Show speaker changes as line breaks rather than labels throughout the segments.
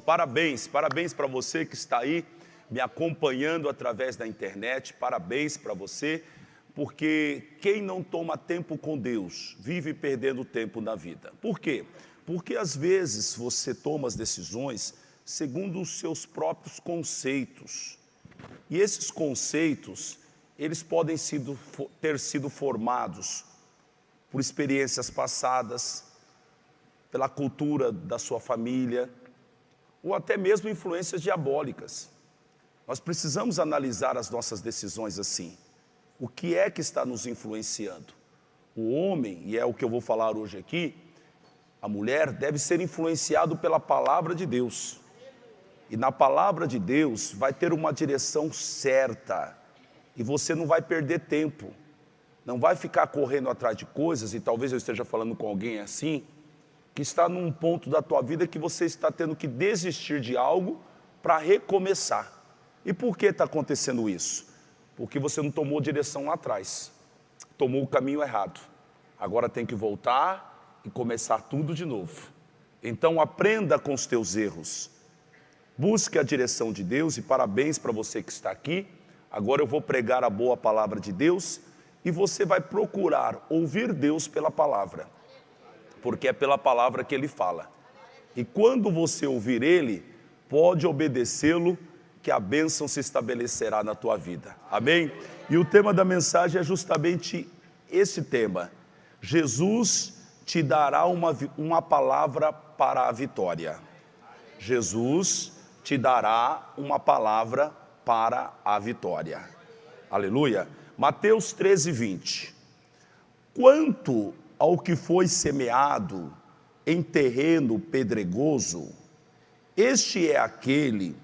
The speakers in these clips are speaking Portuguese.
parabéns para você que está aí me acompanhando através da internet, parabéns para você, porque quem não toma tempo com Deus vive perdendo tempo na vida. Por quê? Porque às vezes você toma as decisões segundo os seus próprios conceitos, e esses conceitos, eles podem ter sido formados por experiências passadas, pela cultura da sua família, ou até mesmo influências diabólicas. Nós precisamos analisar as nossas decisões assim. O que é que está nos influenciando? O homem, e é o que eu vou falar hoje aqui, a mulher deve ser influenciado pela palavra de Deus. E na palavra de Deus vai ter uma direção certa. E você não vai perder tempo. Não vai ficar correndo atrás de coisas, e talvez eu esteja falando com alguém assim, que está num ponto da tua vida que você está tendo que desistir de algo para recomeçar. E por que está acontecendo isso? Porque você não tomou direção lá atrás. Tomou o caminho errado. Agora tem que voltar e começar tudo de novo. Então aprenda com os teus erros. Busque a direção de Deus e parabéns para você que está aqui. Agora eu vou pregar a boa palavra de Deus e você vai procurar ouvir Deus pela palavra. Porque é pela palavra que Ele fala. E quando você ouvir Ele, pode obedecê-lo, que a bênção se estabelecerá na tua vida. Amém? E o tema da mensagem é justamente esse tema. Jesus te dará uma palavra para a vitória. Jesus te dará uma palavra para a vitória. Aleluia. Mateus 13:20. Quanto ao que foi semeado em terreno pedregoso, este é aquele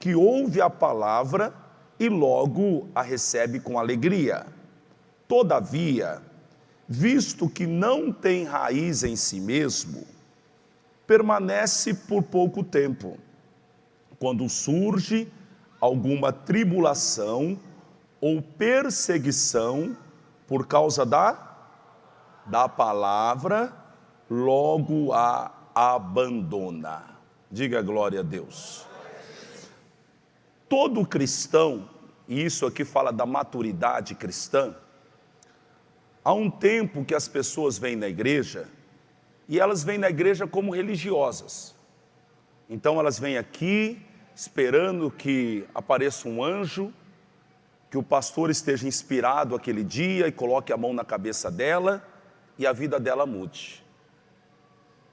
que ouve a palavra e logo a recebe com alegria. Todavia, visto que não tem raiz em si mesmo, permanece por pouco tempo. Quando surge alguma tribulação ou perseguição por causa da palavra, logo a abandona. Diga glória a Deus. Todo cristão, e isso aqui fala da maturidade cristã, há um tempo que as pessoas vêm na igreja, e elas vêm na igreja como religiosas. Então elas vêm aqui esperando que apareça um anjo, que o pastor esteja inspirado aquele dia e coloque a mão na cabeça dela e a vida dela mude.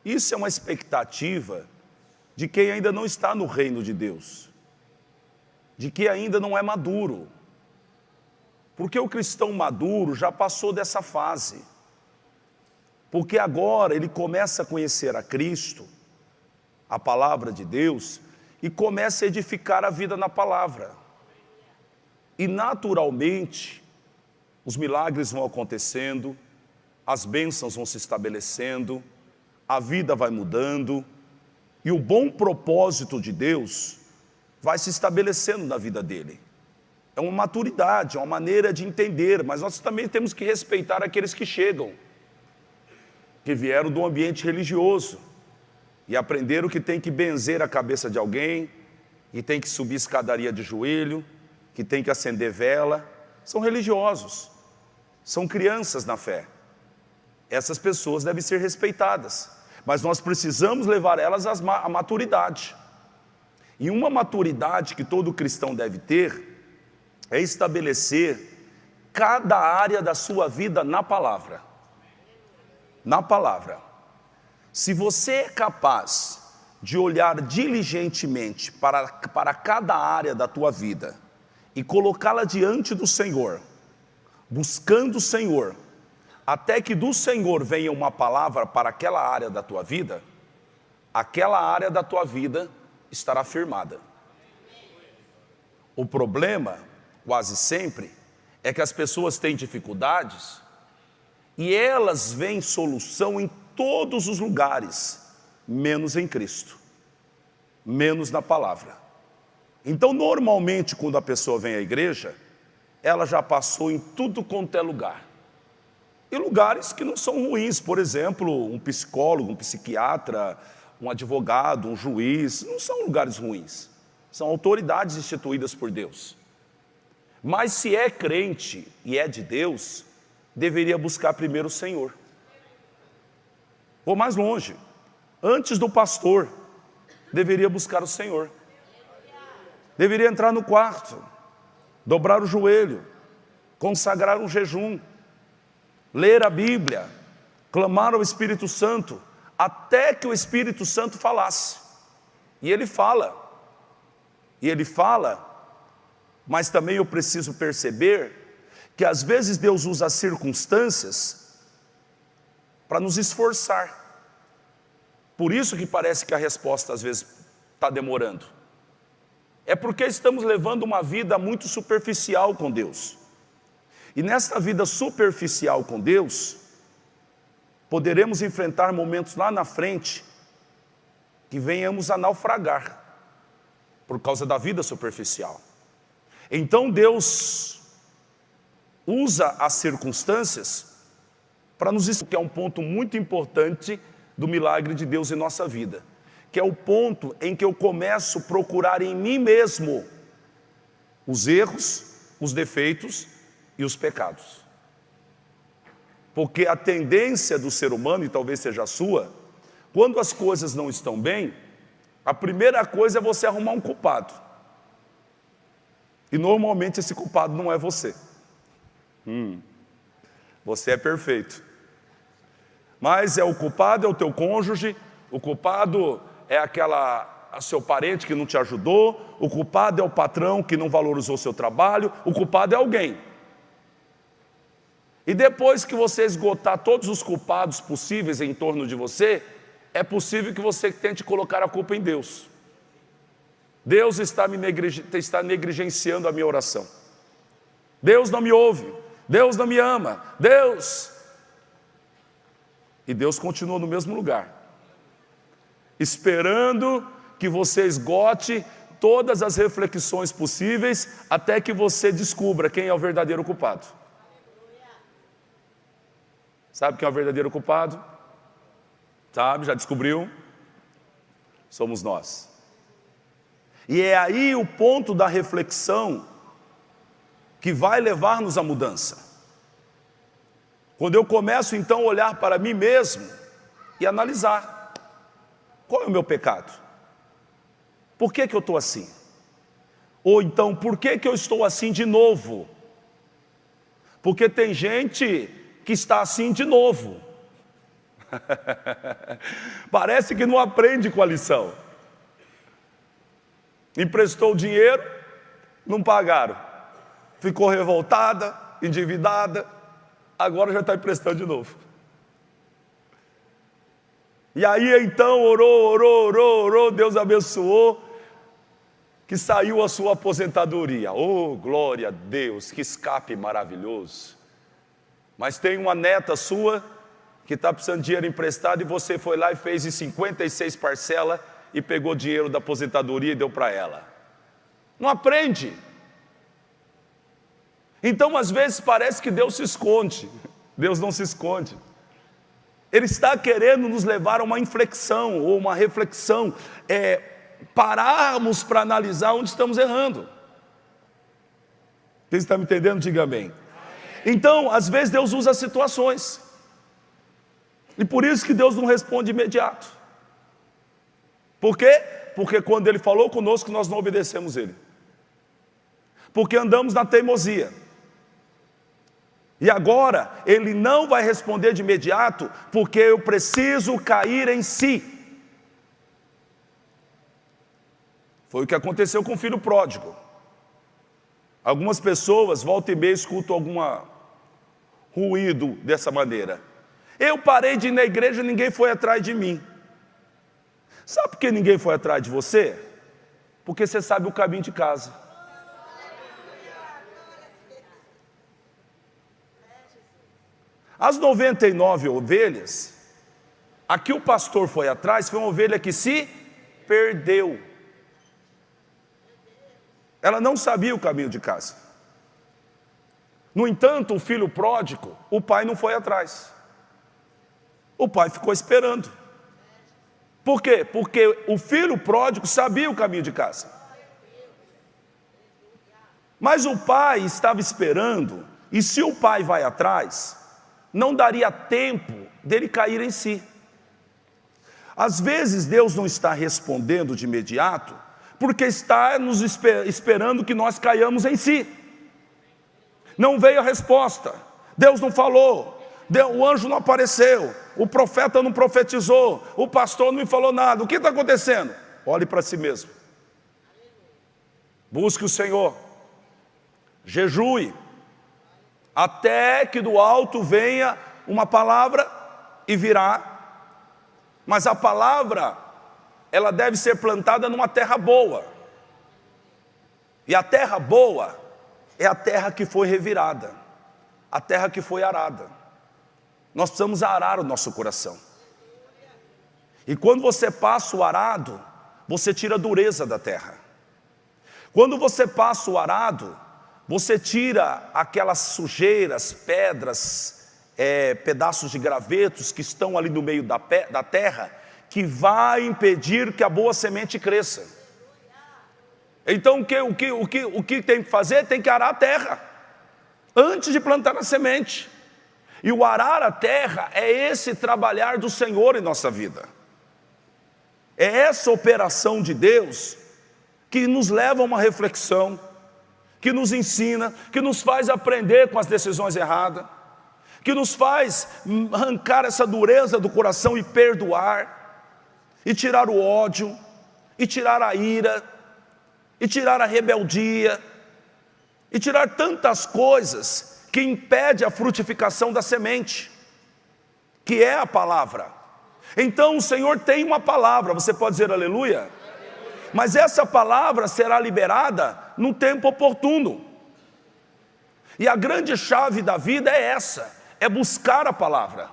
Isso é uma expectativa de quem ainda não está no reino de Deus, de que ainda não é maduro, porque o cristão maduro já passou dessa fase, porque agora ele começa a conhecer a Cristo, a palavra de Deus, e começa a edificar a vida na palavra, e naturalmente os milagres vão acontecendo, as bênçãos vão se estabelecendo, a vida vai mudando, e o bom propósito de Deus vai se estabelecendo na vida dele. É uma maturidade, é uma maneira de entender, mas nós também temos que respeitar aqueles que chegam, que vieram do ambiente religioso, e aprenderam que tem que benzer a cabeça de alguém, que tem que subir escadaria de joelho, que tem que acender vela. São religiosos, são crianças na fé. Essas pessoas devem ser respeitadas, mas nós precisamos levar elas à maturidade. E uma maturidade que todo cristão deve ter é estabelecer cada área da sua vida na palavra. Na palavra. Se você é capaz de olhar diligentemente para cada área da tua vida e colocá-la diante do Senhor, buscando o Senhor, até que do Senhor venha uma palavra para aquela área da tua vida, aquela área da tua vida estará firmada. O problema, quase sempre, é que as pessoas têm dificuldades e elas veem solução em todos os lugares, menos em Cristo, menos na palavra. Então, normalmente, quando a pessoa vem à igreja, ela já passou em tudo quanto é lugar. E lugares que não são ruins, por exemplo, um psicólogo, um psiquiatra, um advogado, um juiz, não são lugares ruins. São autoridades instituídas por Deus. Mas se é crente e é de Deus, deveria buscar primeiro o Senhor. Vou mais longe. Antes do pastor, deveria buscar o Senhor. Deveria entrar no quarto, dobrar o joelho, consagrar um jejum, ler a Bíblia, clamar ao Espírito Santo, até que o Espírito Santo falasse. E ele fala. Mas também eu preciso perceber que às vezes Deus usa as circunstâncias para nos esforçar. Por isso que parece que a resposta às vezes está demorando. É porque estamos levando uma vida muito superficial com Deus. E nesta vida superficial com Deus, poderemos enfrentar momentos lá na frente que venhamos a naufragar por causa da vida superficial. Então Deus usa as circunstâncias para nos explicar, que é um ponto muito importante do milagre de Deus em nossa vida, que é o ponto em que eu começo a procurar em mim mesmo os erros, os defeitos e os pecados. Porque a tendência do ser humano, e talvez seja a sua, quando as coisas não estão bem, a primeira coisa é você arrumar um culpado. E normalmente esse culpado não é você. Você é perfeito. Mas o culpado é o teu cônjuge, o culpado é seu parente que não te ajudou, o culpado é o patrão que não valorizou o seu trabalho, o culpado é alguém. E depois que você esgotar todos os culpados possíveis em torno de você, é possível que você tente colocar a culpa em Deus. Deus está negligenciando a minha oração. Deus não me ouve, Deus não me ama, E Deus continua no mesmo lugar, esperando que você esgote todas as reflexões possíveis, até que você descubra quem é o verdadeiro culpado. Sabe quem é o verdadeiro culpado? Sabe, já descobriu? Somos nós. E é aí o ponto da reflexão que vai levar-nos à mudança. Quando eu começo então a olhar para mim mesmo e analisar, qual é o meu pecado? Por que eu estou assim? Ou então, por que eu estou assim de novo? Porque tem gente que está assim de novo. Parece que não aprende com a lição. Emprestou dinheiro, não pagaram. Ficou revoltada, endividada, agora já está emprestando de novo. E aí então orou, Deus abençoou, que saiu a sua aposentadoria. Oh, glória a Deus, que escape maravilhoso. Mas tem uma neta sua que está precisando de dinheiro emprestado e você foi lá e fez em 56 parcelas e pegou dinheiro da aposentadoria e deu para ela. Não aprende. Então às vezes parece que Deus se esconde. Deus não se esconde. Ele está querendo nos levar a uma inflexão ou uma reflexão, pararmos para analisar onde estamos errando. Quem está me entendendo, diga amém. Então, às vezes Deus usa situações, e por isso que Deus não responde imediato. Por quê? Porque quando Ele falou conosco, nós não obedecemos Ele, porque andamos na teimosia. E agora, Ele não vai responder de imediato, porque eu preciso cair em si. Foi o que aconteceu com o filho pródigo. Algumas pessoas, volta e meia, escutam algum ruído dessa maneira. Eu parei de ir na igreja e ninguém foi atrás de mim. Sabe por que ninguém foi atrás de você? Porque você sabe o caminho de casa. As 99 ovelhas, a que o pastor foi atrás, foi uma ovelha que se perdeu. Ela não sabia o caminho de casa. No entanto, o filho pródigo, o pai não foi atrás. O pai ficou esperando. Por quê? Porque o filho pródigo sabia o caminho de casa. Mas o pai estava esperando, e se o pai vai atrás, não daria tempo dele cair em si. Às vezes Deus não está respondendo de imediato, porque está nos esperando que nós caiamos em si. Não veio a resposta, Deus não falou, o anjo não apareceu, o profeta não profetizou, o pastor não me falou nada. O que está acontecendo? Olhe para si mesmo. Busque o Senhor, jejue, até que do alto venha uma palavra e virá. Mas a palavra, ela deve ser plantada numa terra boa. E a terra boa é a terra que foi revirada, a terra que foi arada. Nós precisamos arar o nosso coração. E quando você passa o arado, você tira a dureza da terra. Quando você passa o arado, você tira aquelas sujeiras, pedras, pedaços de gravetos que estão ali no meio da terra, que vai impedir que a boa semente cresça. Então o que tem que fazer? Tem que arar a terra, antes de plantar a semente. E o arar a terra é esse trabalhar do Senhor em nossa vida. É essa operação de Deus que nos leva a uma reflexão, que nos ensina, que nos faz aprender com as decisões erradas, que nos faz arrancar essa dureza do coração e perdoar, e tirar o ódio, e tirar a ira, e tirar a rebeldia, e tirar tantas coisas que impedem a frutificação da semente, que é a palavra. Então o Senhor tem uma palavra, você pode dizer aleluia? Mas essa palavra será liberada no tempo oportuno. E a grande chave da vida é essa, é buscar a palavra,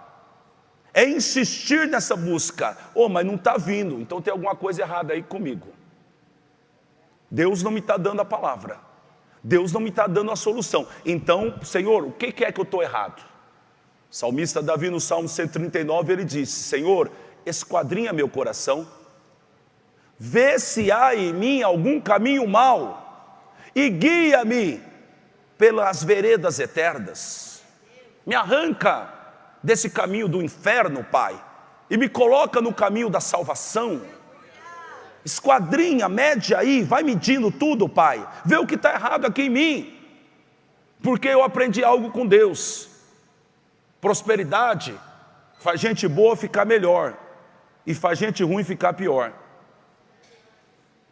é insistir nessa busca. Mas não está vindo, então tem alguma coisa errada aí comigo. Deus não me está dando a palavra, Deus não me está dando a solução. Então, Senhor, o que é que eu estou errado? O salmista Davi, no Salmo 139, ele disse: Senhor, esquadrinha meu coração, vê se há em mim algum caminho mau, e guia-me pelas veredas eternas. Me arranca desse caminho do inferno, Pai, e me coloca no caminho da salvação. Esquadrinha, mede aí, vai medindo tudo, Pai, vê o que está errado aqui em mim, porque eu aprendi algo com Deus: prosperidade faz gente boa ficar melhor, e faz gente ruim ficar pior.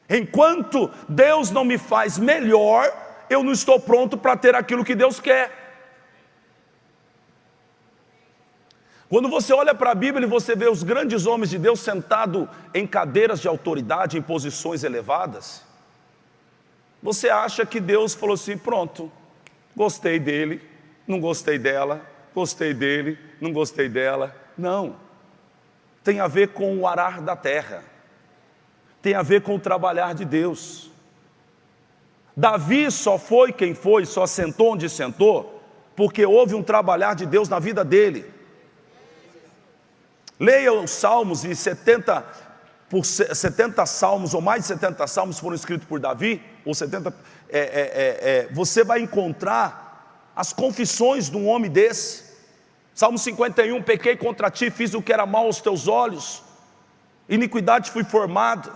Enquanto Deus não me faz melhor, eu não estou pronto para ter aquilo que Deus quer. Quando você olha para a Bíblia e você vê os grandes homens de Deus sentados em cadeiras de autoridade, em posições elevadas, você acha que Deus falou assim: pronto, gostei dele, não gostei dela, gostei dele, não gostei dela. Não, tem a ver com o arar da terra, tem a ver com o trabalhar de Deus. Davi só foi quem foi, só sentou onde sentou, porque houve um trabalhar de Deus na vida dele. Leia os salmos, e 70 salmos, ou mais de 70 salmos foram escritos por Davi, ou 70, você vai encontrar as confissões de um homem desse. Salmo 51, pequei contra ti, fiz o que era mal aos teus olhos, iniquidade fui formado.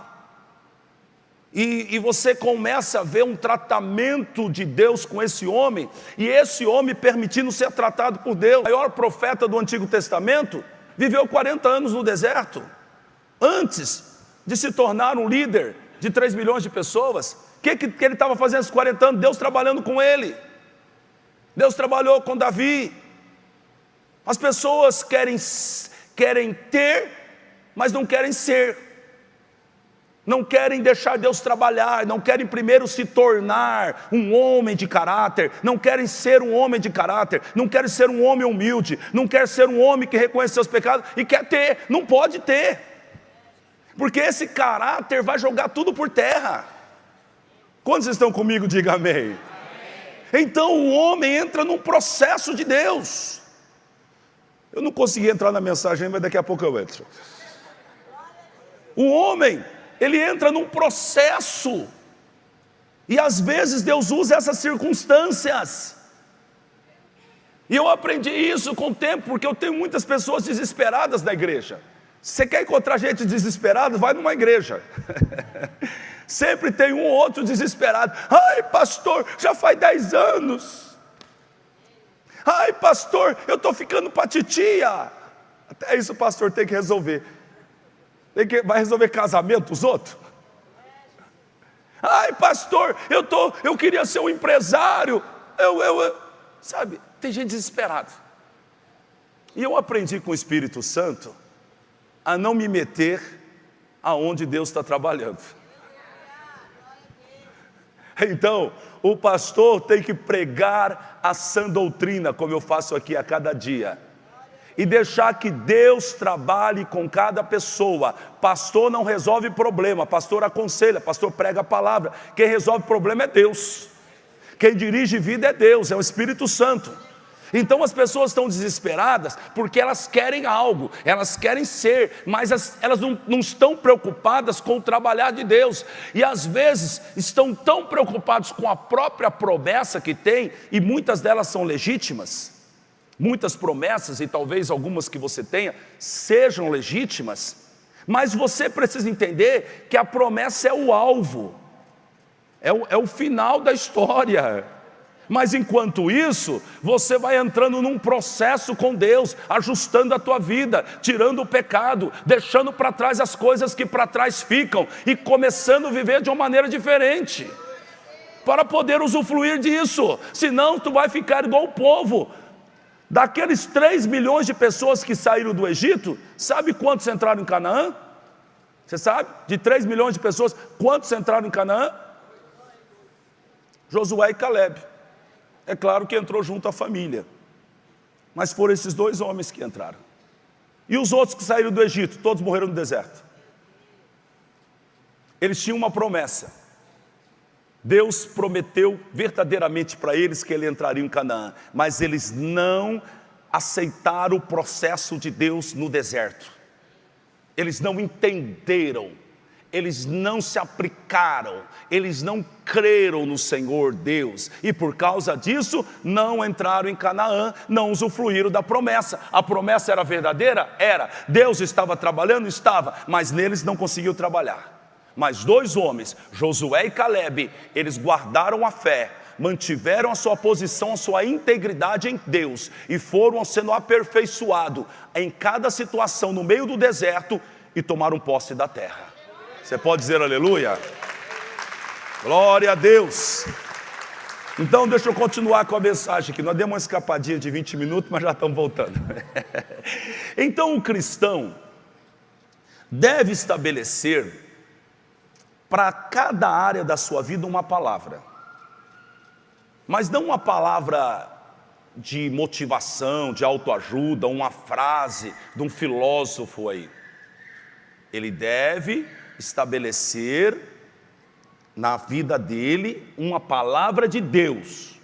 E você começa a ver um tratamento de Deus com esse homem, e esse homem permitindo ser tratado por Deus. O maior profeta do Antigo Testamento viveu 40 anos no deserto, antes de se tornar um líder de 3 milhões de pessoas. O que ele estava fazendo esses 40 anos? Deus trabalhando com ele. Deus trabalhou com Davi. As pessoas querem ter, mas não querem ser. Não querem deixar Deus trabalhar, não querem primeiro se tornar um homem de caráter, não querem ser um homem de caráter, não querem ser um homem humilde, não querem ser um homem que reconhece seus pecados e quer ter, não pode ter, porque esse caráter vai jogar tudo por terra. Quantos estão comigo? Diga amém. Então o homem entra num processo de Deus. Eu não consegui entrar na mensagem, mas daqui a pouco eu entro. O homem, ele entra num processo, e às vezes Deus usa essas circunstâncias. E eu aprendi isso com o tempo, porque eu tenho muitas pessoas desesperadas na igreja. Se você quer encontrar gente desesperada, vai numa igreja. Sempre tem um ou outro desesperado. Ai, pastor, já faz 10 anos. Ai, pastor, eu estou ficando para titia. Até isso o pastor tem que resolver. Vai resolver casamento dos outros? Ai, pastor, eu queria ser um empresário. Sabe, tem gente desesperada. E eu aprendi com o Espírito Santo a não me meter aonde Deus está trabalhando. Então, o pastor tem que pregar a sã doutrina, como eu faço aqui a cada dia, e deixar que Deus trabalhe com cada pessoa. Pastor não resolve problema, pastor aconselha, pastor prega a palavra. Quem resolve problema é Deus. Quem dirige vida é Deus, é o Espírito Santo. Então as pessoas estão desesperadas porque elas querem algo, elas querem ser, mas elas não estão preocupadas com o trabalhar de Deus. E às vezes estão tão preocupados com a própria promessa que tem, e muitas delas são legítimas. Muitas promessas, e talvez algumas que você tenha, sejam legítimas, mas você precisa entender que a promessa é o alvo, é o final da história. Mas enquanto isso, você vai entrando num processo com Deus, ajustando a tua vida, tirando o pecado, deixando para trás as coisas que para trás ficam, e começando a viver de uma maneira diferente, para poder usufruir disso. Senão tu vai ficar igual o povo. Daqueles 3 milhões de pessoas que saíram do Egito, sabe quantos entraram em Canaã? Você sabe? De 3 milhões de pessoas, quantos entraram em Canaã? Josué e Caleb. É claro que entrou junto a família, mas foram esses 2 homens que entraram. E os outros que saíram do Egito, todos morreram no deserto. Eles tinham uma promessa. Deus prometeu verdadeiramente para eles que ele entraria em Canaã, mas eles não aceitaram o processo de Deus no deserto. Eles não entenderam, eles não se aplicaram, eles não creram no Senhor Deus, e por causa disso não entraram em Canaã, não usufruíram da promessa. A promessa era verdadeira? Era. Deus estava trabalhando? Estava, mas neles não conseguiu trabalhar. Mas 2 homens, Josué e Caleb, eles guardaram a fé, mantiveram a sua posição, a sua integridade em Deus, e foram sendo aperfeiçoados em cada situação no meio do deserto, e tomaram posse da terra. Você pode dizer aleluia? Glória a Deus. Então deixa eu continuar com a mensagem aqui. Nós demos uma escapadinha de 20 minutos, mas já estamos voltando. Então o cristão deve estabelecer para cada área da sua vida uma palavra. Mas não uma palavra de motivação, de autoajuda, uma frase de um filósofo aí. Ele deve estabelecer na vida dele uma palavra de Deus.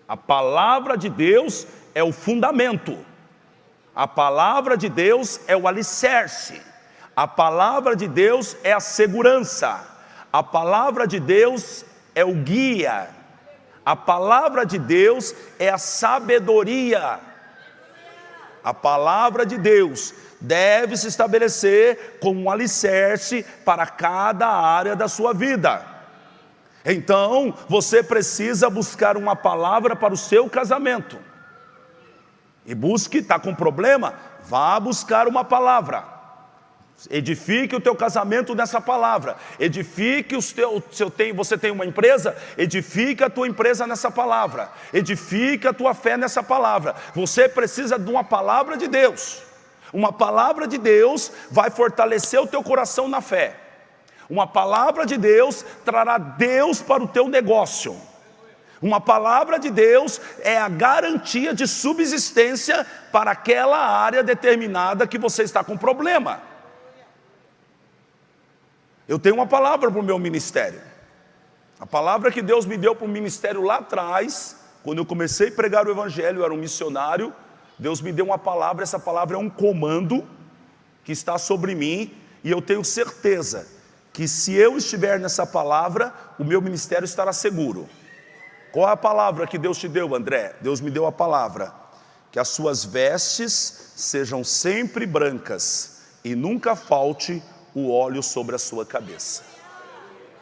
A palavra de Deus é o fundamento. A palavra de Deus é o alicerce. A palavra de Deus é a segurança. A palavra de Deus é o guia. A palavra de Deus é a sabedoria. A palavra de Deus deve se estabelecer como um alicerce para cada área da sua vida. Então, você precisa buscar uma palavra para o seu casamento. E busque, está com problema? Vá buscar uma palavra. Edifique o teu casamento nessa palavra. Edifique você tem uma empresa, edifique a tua empresa nessa palavra. Edifique a tua fé nessa palavra. Você precisa de uma palavra de Deus. Uma palavra de Deus vai fortalecer o teu coração na fé. Uma palavra de Deus trará Deus para o teu negócio. Uma palavra de Deus é a garantia de subsistência para aquela área determinada que você está com problema. Eu tenho uma palavra para o meu ministério. A palavra que Deus me deu para o ministério lá atrás, quando eu comecei a pregar o evangelho, eu era um missionário. Deus me deu uma palavra, essa palavra é um comando que está sobre mim, E eu tenho certeza que se eu estiver nessa palavra, o meu ministério estará seguro. Qual é a palavra que Deus te deu, André? Deus me deu a palavra: que as suas vestes sejam sempre brancas e nunca falte o óleo sobre a sua cabeça.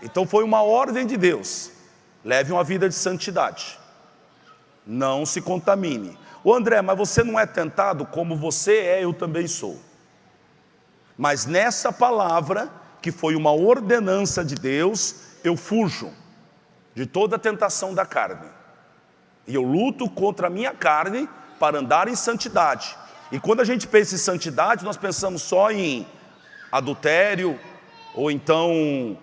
Então foi uma ordem de Deus: leve uma vida de santidade, não se contamine. Ô André, mas você não é tentado? Como você é, eu também sou. Mas nessa palavra, que foi uma ordenança de Deus, eu fujo de toda a tentação da carne. E eu luto contra a minha carne para andar em santidade. E quando a gente pensa em santidade, nós pensamos só em adultério, ou então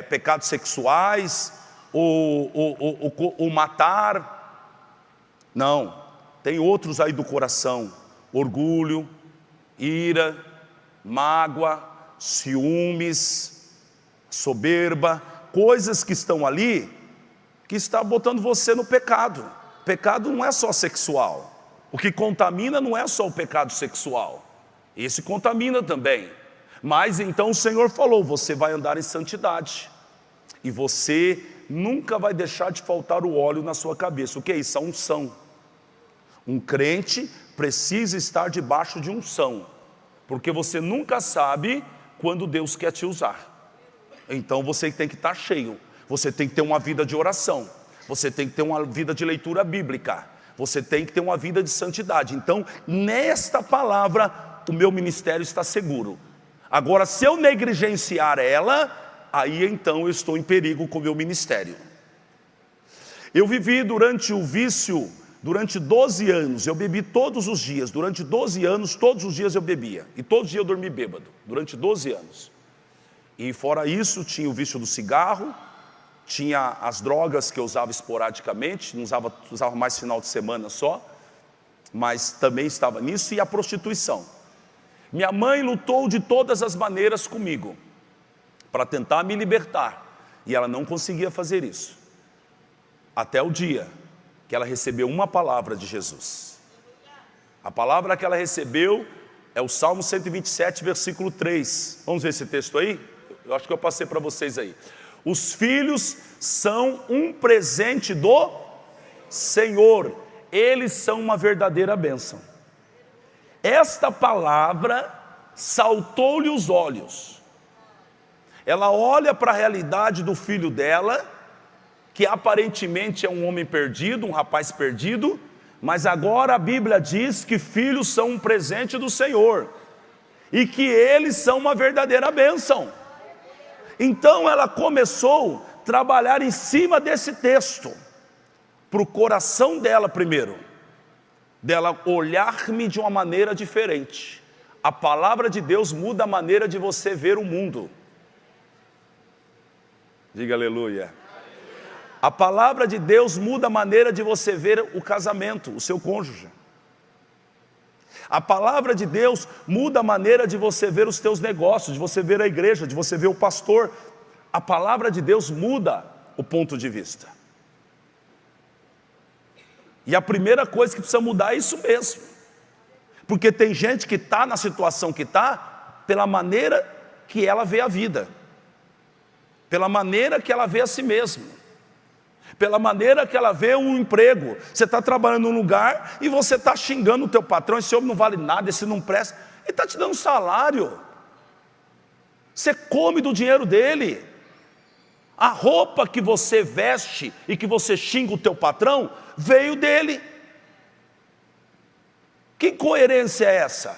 pecados sexuais, ou matar. Não, tem outros aí do coração: orgulho, ira, mágoa, ciúmes, soberba, coisas que estão ali, que está botando você no pecado. Pecado não é só sexual. O que contamina não é só o pecado sexual, esse contamina também. Mas então o Senhor falou: você vai andar em santidade, e você nunca vai deixar de faltar o óleo na sua cabeça. O que é isso? A unção. Um crente precisa estar debaixo de unção, porque você nunca sabe quando Deus quer te usar. Então você tem que estar cheio, você tem que ter uma vida de oração, você tem que ter uma vida de leitura bíblica, você tem que ter uma vida de santidade. Então nesta palavra o meu ministério está seguro. Agora, se eu negligenciar ela, aí então eu estou em perigo com o meu ministério. Eu vivi durante o vício, durante 12 anos, eu bebi todos os dias. Durante 12 anos, todos os dias eu bebia, e todos os dias eu dormi bêbado, durante 12 anos. E fora isso, tinha o vício do cigarro, tinha as drogas que eu usava esporadicamente, não usava mais final de semana só, mas também estava nisso, e a prostituição. Minha mãe lutou de todas as maneiras comigo, para tentar me libertar, e ela não conseguia fazer isso, até o dia que ela recebeu uma palavra de Jesus. A palavra que ela recebeu é o Salmo 127, versículo 3. Vamos ver esse texto aí? Eu acho que eu passei para vocês aí. Os filhos são um presente do Senhor, eles são uma verdadeira bênção. Esta palavra saltou-lhe os olhos. Ela olha para a realidade do filho dela, que aparentemente é um homem perdido, um rapaz perdido, mas agora a Bíblia diz que filhos são um presente do Senhor, e que eles são uma verdadeira bênção. Então ela começou a trabalhar em cima desse texto, para o coração dela primeiro, dela olhar-me de uma maneira diferente. A palavra de Deus muda a maneira de você ver o mundo. Diga aleluia. A palavra de Deus muda a maneira de você ver o casamento, o seu cônjuge. A palavra de Deus muda a maneira de você ver os teus negócios, de você ver a igreja, de você ver o pastor. A palavra de Deus muda o ponto de vista. E a primeira coisa que precisa mudar é isso mesmo. Porque tem gente que está na situação que está, pela maneira que ela vê a vida, pela maneira que ela vê a si mesma, pela maneira que ela vê um emprego. Você está trabalhando num lugar e você está xingando o teu patrão: esse homem não vale nada, esse não presta. Ele está te dando salário, você come do dinheiro dele. A roupa que você veste e que você xinga o teu patrão veio dele. Que incoerência é essa?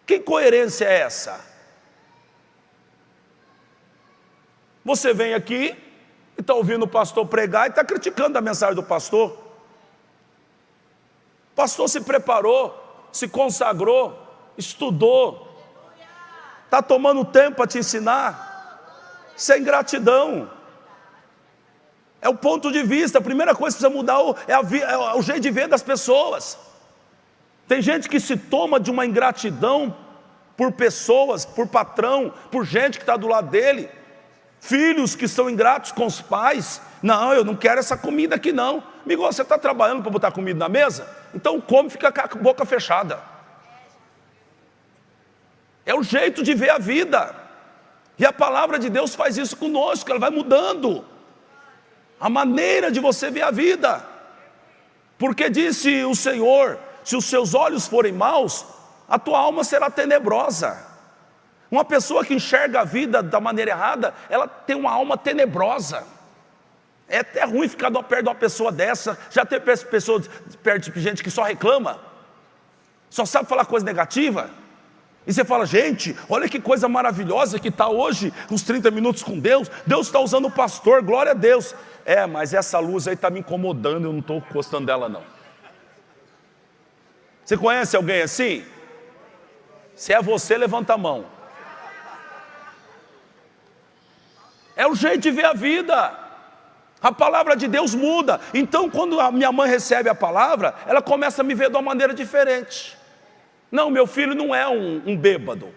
Que incoerência é essa? Você vem aqui e está ouvindo o pastor pregar e está criticando a mensagem do pastor. O pastor se preparou, se consagrou, estudou, está tomando tempo para te ensinar. Isso é ingratidão. É o ponto de vista. A primeira coisa que precisa mudar é o jeito de ver das pessoas. Tem gente que se toma de uma ingratidão por pessoas, por patrão, por gente que está do lado dele. Filhos que são ingratos com os pais. Não, eu não quero essa comida aqui não. Amigo, você está trabalhando para botar comida na mesa? Então come e fica com a boca fechada. É o jeito de ver a vida. E a palavra de Deus faz isso conosco, ela vai mudando a maneira de você ver a vida. Porque disse o Senhor, se os seus olhos forem maus, a tua alma será tenebrosa. Uma pessoa que enxerga a vida da maneira errada, ela tem uma alma tenebrosa. É até ruim ficar perto de uma pessoa dessa. Já tem pessoas perto de gente que só reclama, só sabe falar coisa negativa. E você fala, gente, olha que coisa maravilhosa que está hoje, uns 30 minutos com Deus. Deus está usando o pastor, glória a Deus. Mas essa luz aí está me incomodando, eu não estou gostando dela não. Você conhece alguém assim? Se é você, levanta a mão. É o jeito de ver a vida. A palavra de Deus muda. Então quando a minha mãe recebe a palavra, ela começa a me ver de uma maneira diferente. Não, meu filho não é um bêbado.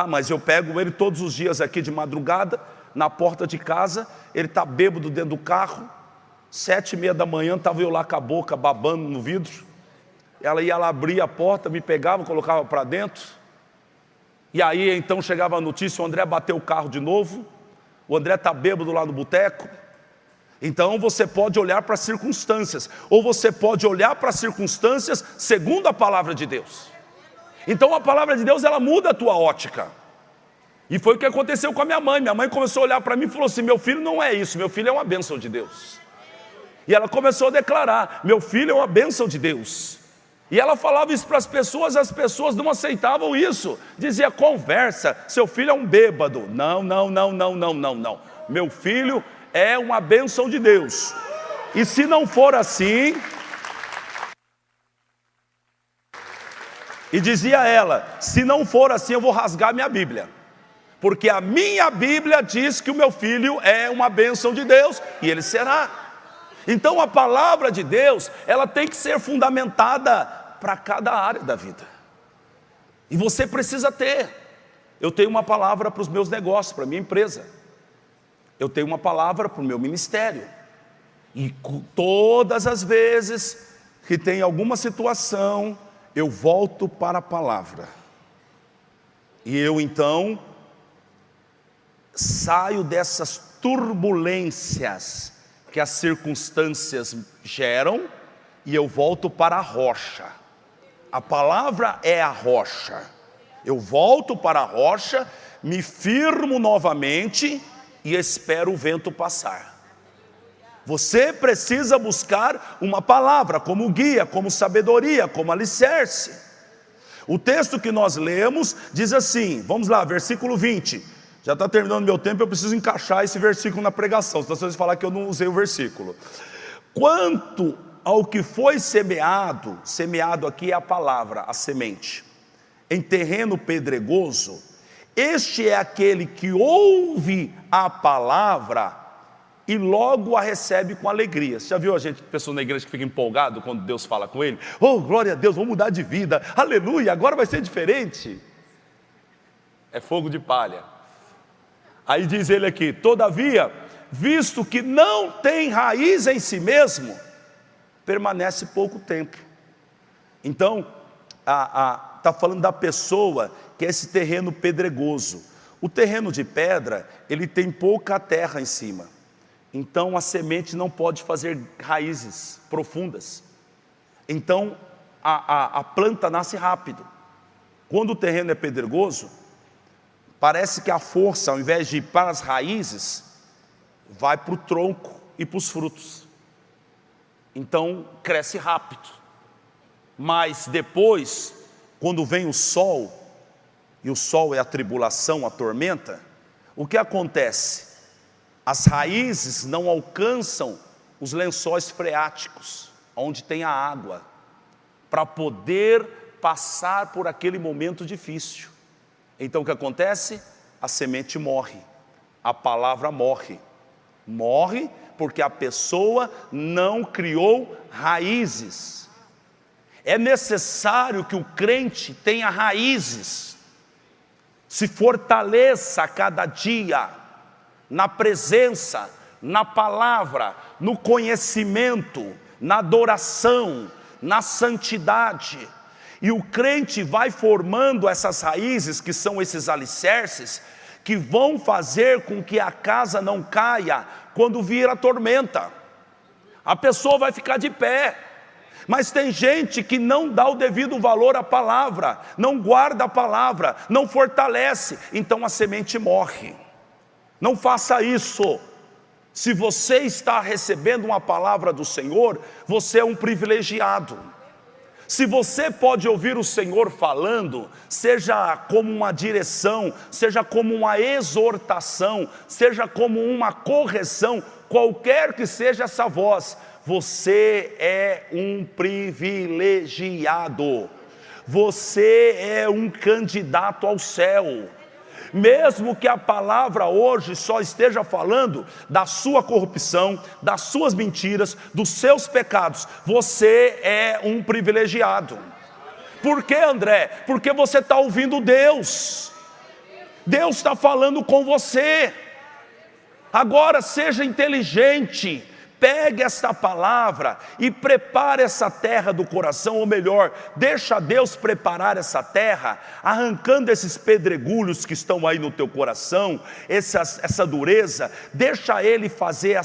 Mas eu pego ele todos os dias aqui de madrugada, na porta de casa, ele está bêbado dentro do carro, 7h30 da manhã, estava eu lá com a boca babando no vidro, ela ia lá abrir a porta, me pegava, colocava para dentro, e aí então chegava a notícia, o André bateu o carro de novo, o André está bêbado lá no boteco. Então você pode olhar para as circunstâncias, ou você pode olhar para as circunstâncias segundo a palavra de Deus. Então a palavra de Deus, ela muda a tua ótica. E foi o que aconteceu com a minha mãe. Minha mãe começou a olhar para mim e falou assim, meu filho não é isso, meu filho é uma bênção de Deus. E ela começou a declarar, meu filho é uma bênção de Deus. E ela falava isso para as pessoas não aceitavam isso. Dizia, conversa, seu filho é um bêbado. Não. Meu filho é uma bênção de Deus. E se não for assim... E dizia ela, se não for assim eu vou rasgar minha Bíblia. Porque a minha Bíblia diz que o meu filho é uma bênção de Deus e ele será. Então a palavra de Deus, ela tem que ser fundamentada para cada área da vida. E você precisa ter. Eu tenho uma palavra para os meus negócios, para a minha empresa. Eu tenho uma palavra para o meu ministério. E todas as vezes que tem alguma situação, eu volto para a palavra. E eu então saio dessas turbulências que as circunstâncias geram e eu volto para a rocha. A palavra é a rocha. Eu volto para a rocha, me firmo novamente e espero o vento passar. Você precisa buscar uma palavra como guia, como sabedoria, como alicerce. O texto que nós lemos diz assim, vamos lá, versículo 20. Já está terminando meu tempo, eu preciso encaixar esse versículo na pregação, senão vocês vão falar que eu não usei o versículo. Quanto ao que foi semeado, semeado aqui é a palavra, a semente, em terreno pedregoso, este é aquele que ouve a palavra e logo a recebe com alegria. Você já viu a gente, pessoa na igreja que fica empolgado quando Deus fala com ele? Oh, glória a Deus, vou mudar de vida, aleluia, agora vai ser diferente. É fogo de palha. Aí diz ele aqui, todavia, visto que não tem raiz em si mesmo, permanece pouco tempo. Então, está falando da pessoa que é esse terreno pedregoso. O terreno de pedra, ele tem pouca terra em cima. Então a semente não pode fazer raízes profundas. Então a planta nasce rápido. Quando o terreno é pedregoso, parece que a força, ao invés de ir para as raízes, vai para o tronco e para os frutos. Então cresce rápido. Mas depois, quando vem o sol, e o sol é a tribulação, a tormenta, o que acontece? As raízes não alcançam os lençóis freáticos, onde tem a água, para poder passar por aquele momento difícil. Então o que acontece? A semente morre, a palavra morre. Morre porque a pessoa não criou raízes. É necessário que o crente tenha raízes, se fortaleça a cada dia, na presença, na palavra, no conhecimento, na adoração, na santidade. E o crente vai formando essas raízes, que são esses alicerces, que vão fazer com que a casa não caia quando vir a tormenta. A pessoa vai ficar de pé. Mas tem gente que não dá o devido valor à palavra, não guarda a palavra, não fortalece, então a semente morre. Não faça isso. Se você está recebendo uma palavra do Senhor, você é um privilegiado. Se você pode ouvir o Senhor falando, seja como uma direção, seja como uma exortação, seja como uma correção, qualquer que seja essa voz, você é um privilegiado. Você é um candidato ao céu. Mesmo que a palavra hoje só esteja falando da sua corrupção, das suas mentiras, dos seus pecados, você é um privilegiado. Por quê, André? Porque você está ouvindo Deus. Deus está falando com você. Agora seja inteligente. Pegue esta palavra e prepare essa terra do coração, ou melhor, deixa Deus preparar essa terra, arrancando esses pedregulhos que estão aí no teu coração, essa dureza, deixa Ele fazer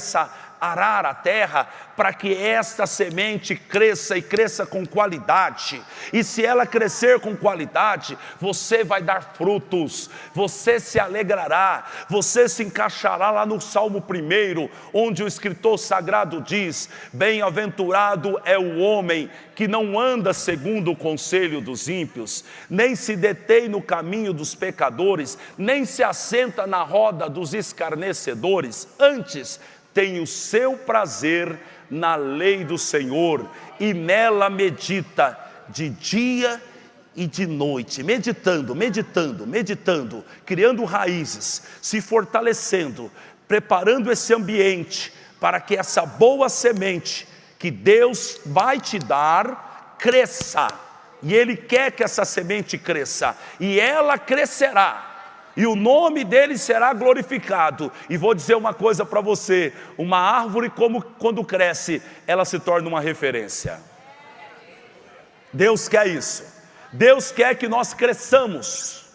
arar a terra, para que esta semente cresça e cresça com qualidade. E se ela crescer com qualidade, você vai dar frutos, você se alegrará, você se encaixará lá no Salmo 1, onde o escritor sagrado diz: bem-aventurado é o homem que não anda segundo o conselho dos ímpios, nem se detém no caminho dos pecadores, nem se assenta na roda dos escarnecedores, antes tem o seu prazer na lei do Senhor, e nela medita de dia e de noite, meditando, criando raízes, se fortalecendo, preparando esse ambiente, para que essa boa semente que Deus vai te dar, cresça. E Ele quer que essa semente cresça, e ela crescerá, e o nome dele será glorificado. E vou dizer uma coisa para você: uma árvore, como quando cresce, ela se torna uma referência. Deus quer isso. Deus quer que nós cresçamos.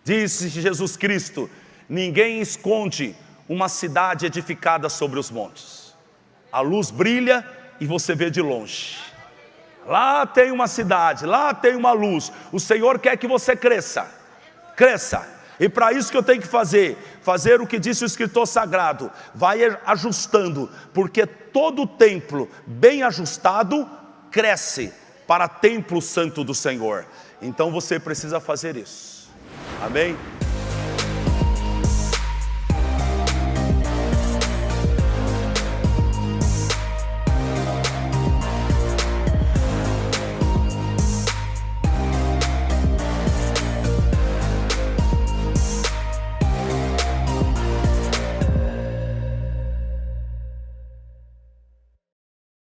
Disse Jesus Cristo: ninguém esconde uma cidade edificada sobre os montes. A luz brilha e você vê de longe. Lá tem uma cidade, lá tem uma luz. O Senhor quer que você cresça. E para isso que eu tenho que fazer o que disse o escritor sagrado: vai ajustando, porque todo templo bem ajustado cresce para templo santo do Senhor. Então você precisa fazer isso. Amém?